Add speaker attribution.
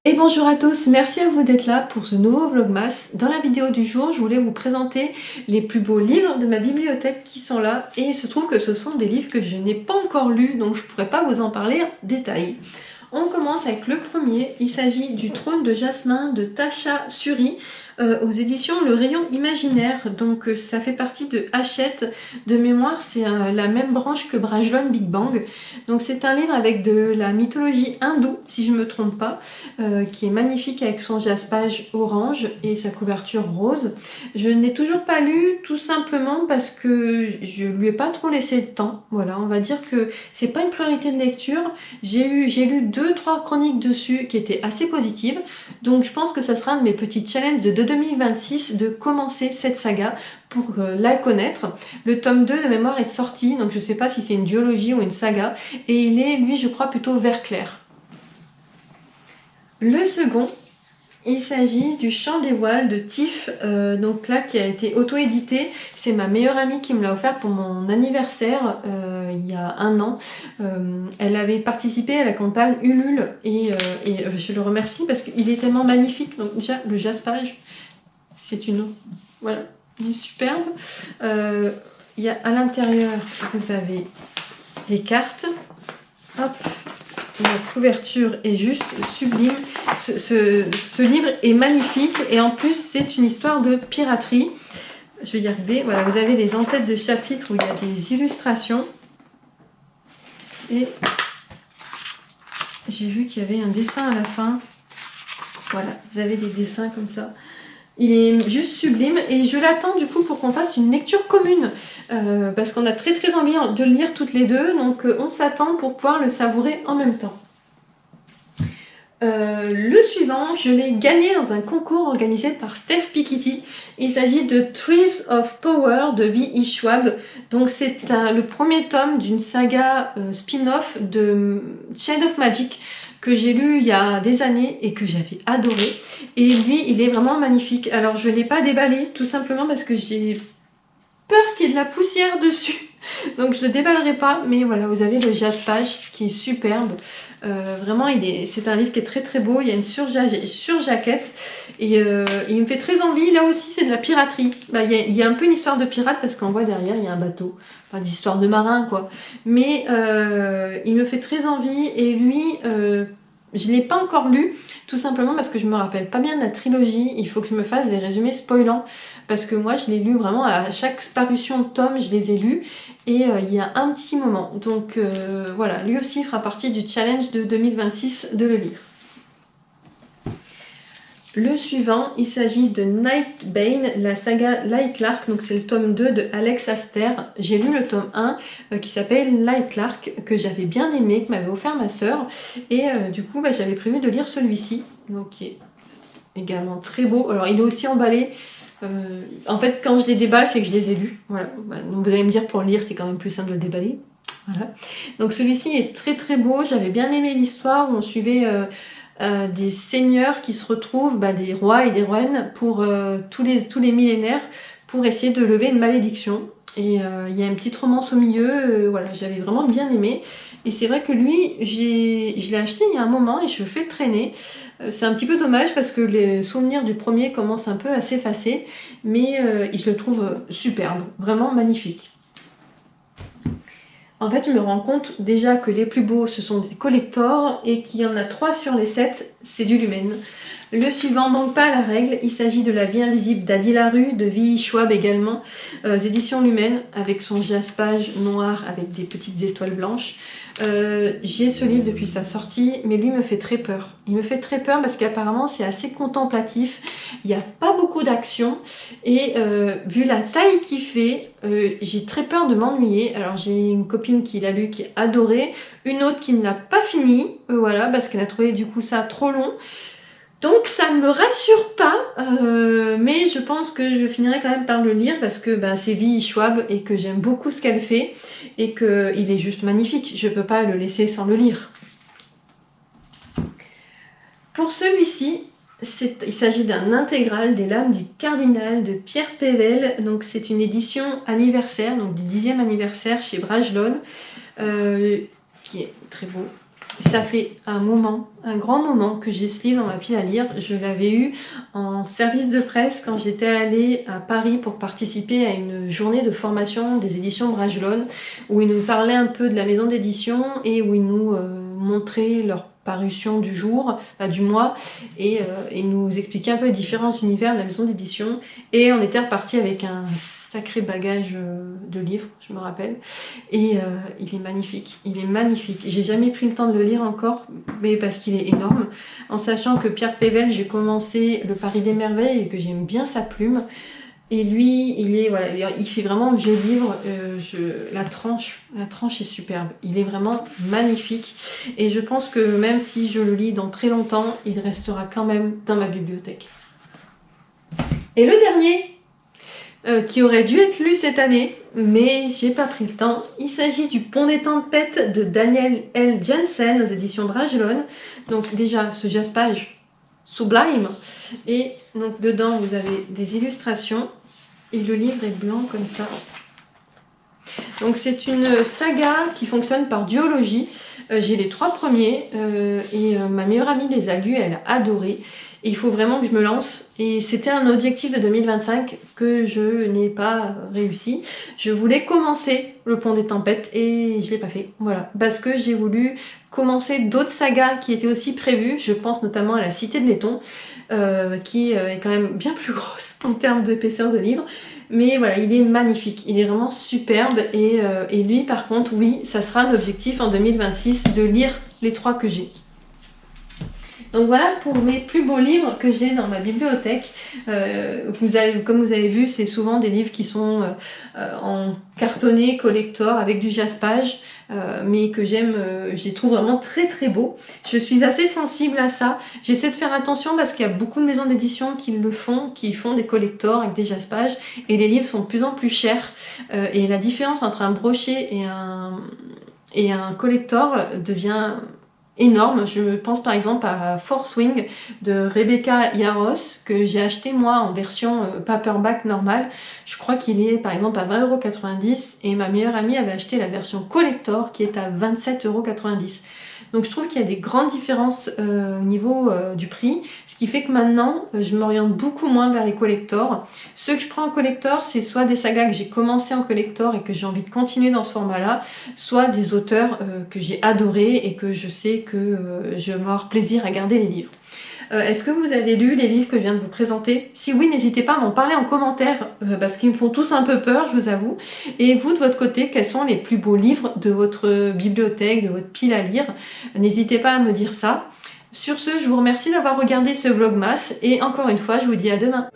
Speaker 1: Et bonjour à tous, merci à vous d'être là pour ce nouveau Vlogmas. Dans la vidéo du jour, je voulais vous présenter les plus beaux livres de ma bibliothèque qui sont là. Et il se trouve que ce sont des livres que je n'ai pas encore lus, donc je ne pourrais pas vous en parler en détail. On commence avec le premier, il s'agit du Trône de Jasmin de Tasha Suri. Aux éditions Le Rayon Imaginaire, donc ça fait partie de Hachette. De mémoire, c'est la même branche que Brajlon Big Bang. Donc c'est un livre avec de la mythologie hindoue, si je ne me trompe pas, qui est magnifique avec son jaspage orange et sa couverture rose. Je ne l'ai toujours pas lu, tout simplement parce que je lui ai pas trop laissé le temps. Voilà, on va dire que c'est pas une priorité de lecture. J'ai lu 2-3 chroniques dessus qui étaient assez positives. Donc je pense que ça sera un de mes petits challenges de 2026 de commencer cette saga pour la connaître. Le tome 2 de mémoire est sorti, donc je ne sais pas si c'est une duologie ou une saga, et il est, lui, je crois, plutôt vert clair. Le second, il s'agit du Chant des voiles de Tiff, donc là qui a été auto-édité. C'est ma meilleure amie qui me l'a offert pour mon anniversaire il y a 1 an. Elle avait participé à la campagne Ulule et je le remercie parce qu'il est tellement magnifique. Donc déjà le jaspage, c'est une... Voilà, il est superbe. Il y a à l'intérieur, vous avez les cartes. Hop, la couverture est juste sublime. Ce livre est magnifique et en plus c'est une histoire de piraterie. Je vais y arriver. Voilà, vous avez les en-têtes de chapitres où il y a des illustrations. Et j'ai vu qu'il y avait un dessin à la fin. Voilà, vous avez des dessins comme ça. Il est juste sublime et je l'attends du coup pour qu'on fasse une lecture commune parce qu'on a très envie de le lire toutes les deux, donc on s'attend pour pouvoir le savourer en même temps. Le suivant, je l'ai gagné dans un concours organisé par Steph Piketty. Il s'agit de Trees of Power de V.E. Schwab. Donc c'est le premier tome d'une saga spin-off de Chain of Magic que j'ai lu il y a des années et que j'avais adoré. Et lui, il est vraiment magnifique. Alors je ne l'ai pas déballé tout simplement parce que j'ai peur qu'il y ait de la poussière dessus. Donc je ne le déballerai pas, mais voilà, vous avez le jaspage qui est superbe. Vraiment, c'est un livre qui est très beau. Il y a une surjaquette et il me fait très envie. Là aussi, c'est de la piraterie. Il y a un peu une histoire de pirate parce qu'on voit derrière, il y a un bateau. Enfin, des histoires de marins, quoi. Mais il me fait très envie et lui... je ne l'ai pas encore lu, tout simplement parce que je me rappelle pas bien de la trilogie. Il faut que je me fasse des résumés spoilants. Parce que moi, je l'ai lu vraiment à chaque parution de tome, je les ai lus. Et il y a un petit moment. Donc voilà, lui aussi fera partie du challenge de 2026 de le lire. Le suivant, il s'agit de Nightbane, la saga Light Clark, donc c'est le tome 2 de Alex Aster. J'ai lu le tome 1 qui s'appelle Light Clark, que j'avais bien aimé, que m'avait offert ma sœur. Et du coup, j'avais prévu de lire celui-ci, donc qui est également très beau. Alors il est aussi emballé. En fait, quand je les déballe, c'est que je les ai lus. Voilà. Donc vous allez me dire, pour le lire, c'est quand même plus simple de le déballer. Voilà. Donc celui-ci est très beau. J'avais bien aimé l'histoire où on suivait... des seigneurs qui se retrouvent, des rois et des reines pour tous les millénaires pour essayer de lever une malédiction. Et il y a une petite romance au milieu, voilà, j'avais vraiment bien aimé. Et c'est vrai que lui, je l'ai acheté il y a un moment et je le fais traîner. C'est un petit peu dommage parce que les souvenirs du premier commencent un peu à s'effacer, mais je le trouve superbe, vraiment magnifique. En fait, je me rends compte déjà que les plus beaux, ce sont des collectors et qu'il y en a 3 sur les 7, c'est du Lumen. Le suivant, donc pas à la règle, il s'agit de La vie invisible d'Adi Larue, de V.E. Schwab également, éditions Lumen, avec son jaspage noir avec des petites étoiles blanches. J'ai ce livre depuis sa sortie, mais lui me fait très peur. Il me fait très peur parce qu'apparemment c'est assez contemplatif, il n'y a pas beaucoup d'action et vu la taille qu'il fait, j'ai très peur de m'ennuyer. Alors j'ai une copine qui l'a lu, qui a adoré, une autre qui ne l'a pas fini, voilà, parce qu'elle a trouvé du coup ça trop long. Donc ça ne me rassure pas, mais je pense que je finirai quand même par le lire parce que c'est V.E. Schwab et que j'aime beaucoup ce qu'elle fait et qu'il est juste magnifique. Je ne peux pas le laisser sans le lire. Pour celui-ci, il s'agit d'un intégral des lames du cardinal de Pierre Pével. Donc c'est une édition anniversaire, donc du 10e anniversaire chez Brajlon, qui est très beau. Ça fait un moment, un grand moment que j'ai ce livre dans ma pile à lire. Je l'avais eu en service de presse quand j'étais allée à Paris pour participer à une journée de formation des éditions Bragelonne où ils nous parlaient un peu de la maison d'édition et où ils nous montraient leur parution du jour, du mois, et nous expliquaient un peu les différents univers de la maison d'édition. Et on était reparti avec un sacré bagage de livres, je me rappelle. Et il est magnifique, il est magnifique. J'ai jamais pris le temps de le lire encore, mais parce qu'il est énorme. En sachant que Pierre Pével, j'ai commencé Le Paris des Merveilles et que j'aime bien sa plume. Et lui, il fait vraiment vieux livre. La tranche est superbe. Il est vraiment magnifique. Et je pense que même si je le lis dans très longtemps, il restera quand même dans ma bibliothèque. Et le dernier, qui aurait dû être lu cette année, mais j'ai pas pris le temps. Il s'agit du Pont des Tempêtes de Daniel L. Jensen aux éditions Bragelonne. Donc déjà, ce jaspage sublime. Et donc dedans, vous avez des illustrations. Et le livre est blanc comme ça. Donc c'est une saga qui fonctionne par duologie. J'ai les 3 premiers et ma meilleure amie les a lus, elle a adoré. Et il faut vraiment que je me lance. Et c'était un objectif de 2025 que je n'ai pas réussi. Je voulais commencer Le Pont des Tempêtes et je ne l'ai pas fait. Voilà. Parce que j'ai voulu commencer d'autres sagas qui étaient aussi prévues. Je pense notamment à La Cité de Letton, qui est quand même bien plus grosse en termes d'épaisseur de livre. Mais voilà, il est magnifique. Il est vraiment superbe. Et lui, par contre, oui, ça sera un objectif en 2026 de lire les 3 que j'ai. Donc voilà pour mes plus beaux livres que j'ai dans ma bibliothèque. Comme vous avez vu, c'est souvent des livres qui sont en cartonné, collector, avec du jaspage, mais que j'aime, je les trouve vraiment très très beaux. Je suis assez sensible à ça. J'essaie de faire attention parce qu'il y a beaucoup de maisons d'édition qui le font, qui font des collectors avec des jaspages, et les livres sont de plus en plus chers. Et la différence entre un brochet et un collector devient énorme. Je pense par exemple à Force Wing de Rebecca Yarros que j'ai acheté moi en version paperback normale. Je crois qu'il est par exemple à 20,90 € et ma meilleure amie avait acheté la version collector qui est à 27,90 €. Donc je trouve qu'il y a des grandes différences au niveau du prix, ce qui fait que maintenant je m'oriente beaucoup moins vers les collectors. Ceux que je prends en collector, c'est soit des sagas que j'ai commencé en collector et que j'ai envie de continuer dans ce format-là, soit des auteurs que j'ai adorés et que je sais que je vais avoir plaisir à garder les livres. Est-ce que vous avez lu les livres que je viens de vous présenter? Si oui, n'hésitez pas à m'en parler en commentaire parce qu'ils me font tous un peu peur, je vous avoue. Et vous, de votre côté, quels sont les plus beaux livres de votre bibliothèque, de votre pile à lire? N'hésitez pas à me dire ça. Sur ce, je vous remercie d'avoir regardé ce vlogmas et encore une fois, je vous dis à demain.